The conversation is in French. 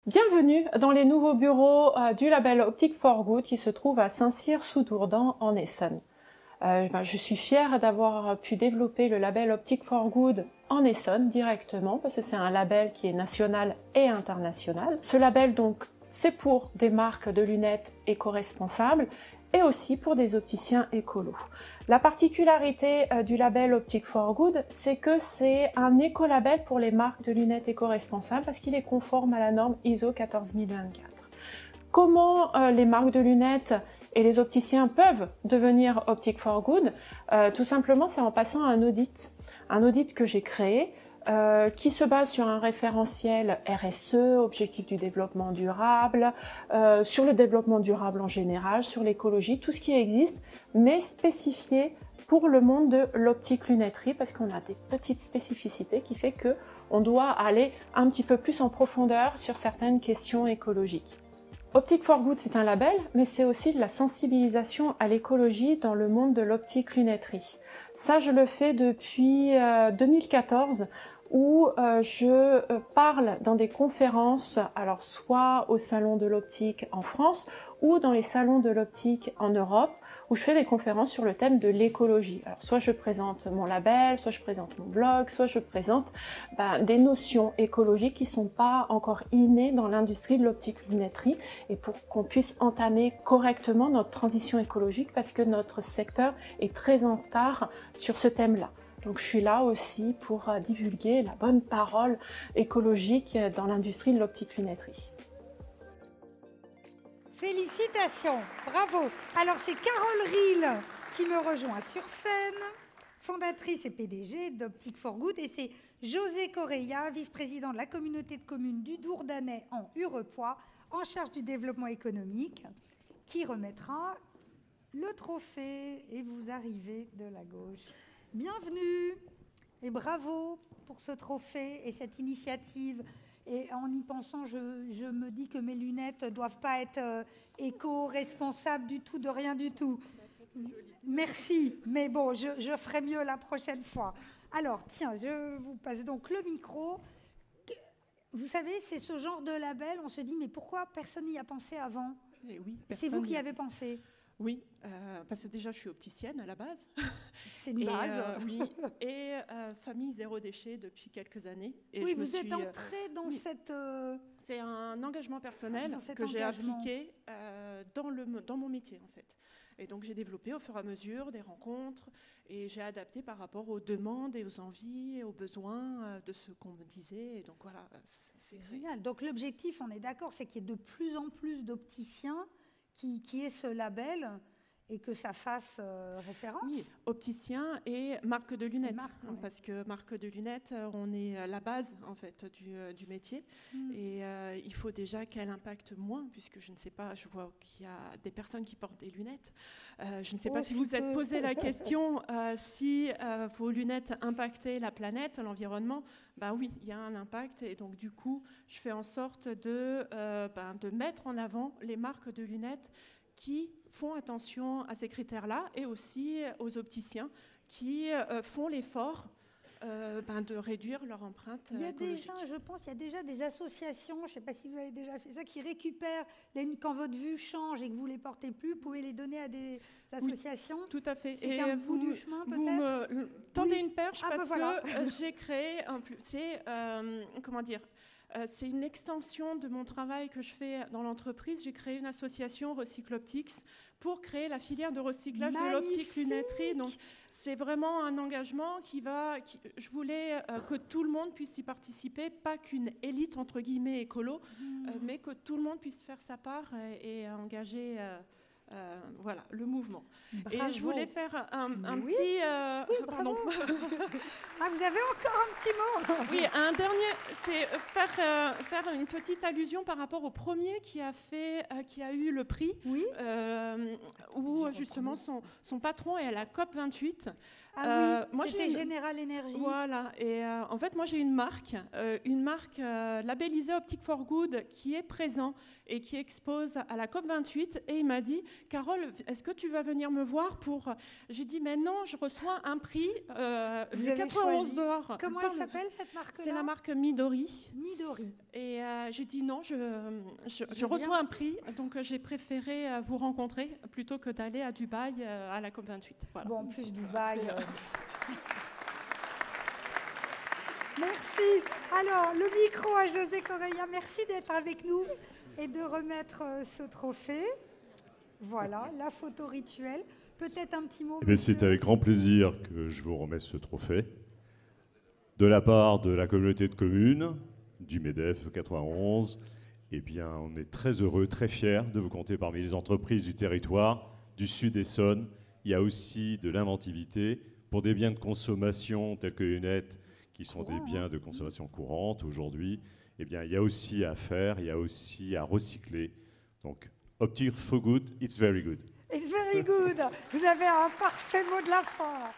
Bienvenue dans les nouveaux bureaux du label Optic for Good qui se trouve à Saint-Cyr-sous-Dourdan en Essonne. Je suis fière d'avoir pu développer le label Optic for Good en Essonne directement parce que c'est un label qui est national et international. Ce label donc c'est pour des marques de lunettes éco-responsables et aussi pour des opticiens écolos. La particularité du label Optic for Good, c'est que c'est un écolabel pour les marques de lunettes éco-responsables parce qu'il est conforme à la norme ISO 14024. Comment les marques de lunettes et les opticiens peuvent devenir Optic for Good? Tout simplement, c'est en passant un audit que j'ai créé, qui se base sur un référentiel RSE, objectif du développement durable, sur le développement durable en général, sur l'écologie, tout ce qui existe, mais spécifié pour le monde de l'optique lunetterie, parce qu'on a des petites spécificités qui fait que on doit aller un petit peu plus en profondeur sur certaines questions écologiques. Optic for Good, c'est un label, mais c'est aussi de la sensibilisation à l'écologie dans le monde de l'optique lunetterie. Ça, je le fais depuis 2014, où je parle dans des conférences, alors soit au salon de l'optique en France ou dans les salons de l'optique en Europe, où je fais des conférences sur le thème de l'écologie. Alors soit je présente mon label, soit je présente mon blog, soit je présente des notions écologiques qui sont pas encore innées dans l'industrie de l'optique lunetterie et pour qu'on puisse entamer correctement notre transition écologique parce que notre secteur est très en retard sur ce thème-là. Donc je suis là aussi pour divulguer la bonne parole écologique dans l'industrie de l'optique lunetterie. Félicitations, bravo. Alors c'est Carole Rille qui me rejoint sur scène, fondatrice et PDG d'Optic for Good, et c'est José Correia, vice-président de la communauté de communes du Dourdanais en Hurepoix, en charge du développement économique, qui remettra le trophée. Et vous arrivez de la gauche. Bienvenue et bravo pour ce trophée et cette initiative. Et en y pensant, je me dis que mes lunettes ne doivent pas être éco-responsables du tout, de rien du tout. Merci, mais bon, je ferai mieux la prochaine fois. Alors, tiens, je vous passe donc le micro. Vous savez, c'est ce genre de label, on se dit, mais pourquoi personne n'y a pensé avant? Et oui, c'est vous qui avez pensé? Oui, parce que déjà je suis opticienne à la base. C'est une base. Oui, et famille zéro déchet depuis quelques années. Et oui, vous êtes entrée dans cette... C'est un engagement personnel que j'ai appliqué dans mon métier en fait. Et donc j'ai développé au fur et à mesure des rencontres et j'ai adapté par rapport aux demandes et aux envies et aux besoins de ce qu'on me disait. Et donc voilà, c'est génial. Donc l'objectif, on est d'accord, c'est qu'il y ait de plus en plus d'opticiens qui est ce label et que ça fasse référence. Oui, opticien et marque de lunettes, ouais. Parce que marque de lunettes, on est la base en fait du métier. Et il faut déjà qu'elle impacte moins, puisque je ne sais pas, je vois qu'il y a des personnes qui portent des lunettes. Je ne sais pas si vous êtes posé la question si vos lunettes impactaient la planète, l'environnement. Ben oui, il y a un impact et donc du coup, je fais en sorte de mettre en avant les marques de lunettes qui font attention à ces critères-là et aussi aux opticiens qui font l'effort de réduire leur empreinte écologique. Je pense qu'il y a déjà des associations, je ne sais pas si vous avez déjà fait ça, qui récupèrent quand votre vue change et que vous ne les portez plus, vous pouvez les donner à des associations. Oui, tout à fait. C'est un bout du chemin peut-être. Vous me tendez une perche parce que j'ai créé un plus. C'est c'est une extension de mon travail que je fais dans l'entreprise. J'ai créé une association Recycloptics pour créer la filière de recyclage de l'optique lunetterie. Donc, c'est vraiment un engagement je voulais que tout le monde puisse y participer, pas qu'une élite, entre guillemets, écolo, mais que tout le monde puisse faire sa part et engager... le mouvement. Bravo. Et je voulais faire un petit... pardon. Vous avez encore un petit mot. Oui, un dernier, c'est faire une petite allusion par rapport au premier qui a eu le prix, où justement son patron est à la COP28. C'était General Energy. Voilà, et en fait, moi j'ai une marque labellisée Optic for Good qui est présent et qui expose à la COP28 et il m'a dit, Carole, est-ce que tu vas venir me voir pour... J'ai dit, mais non, je reçois un prix du 91 dehors. Comment elle s'appelle, cette marque-là? C'est la marque Midori. Midori. Et j'ai dit, non, je reçois un prix, donc j'ai préféré vous rencontrer plutôt que d'aller à Dubaï à la COP28. Voilà. Bon, en plus, Dubaï... Merci. Alors, le micro à José Correia. Merci d'être avec nous et de remettre ce trophée. Voilà, la photo rituelle. Peut-être un petit mot. C'est avec grand plaisir que je vous remets ce trophée. De la part de la communauté de communes, du MEDEF 91, eh bien, on est très heureux, très fiers de vous compter parmi les entreprises du territoire, du Sud Essonne. Il y a aussi de l'inventivité pour des biens de consommation tels que les lunettes, qui sont des biens de consommation courante aujourd'hui. Eh bien, il y a aussi à faire, il y a aussi à recycler. Donc, Optic for Good, it's very good. It's very good. Vous avez un parfait mot de la fin.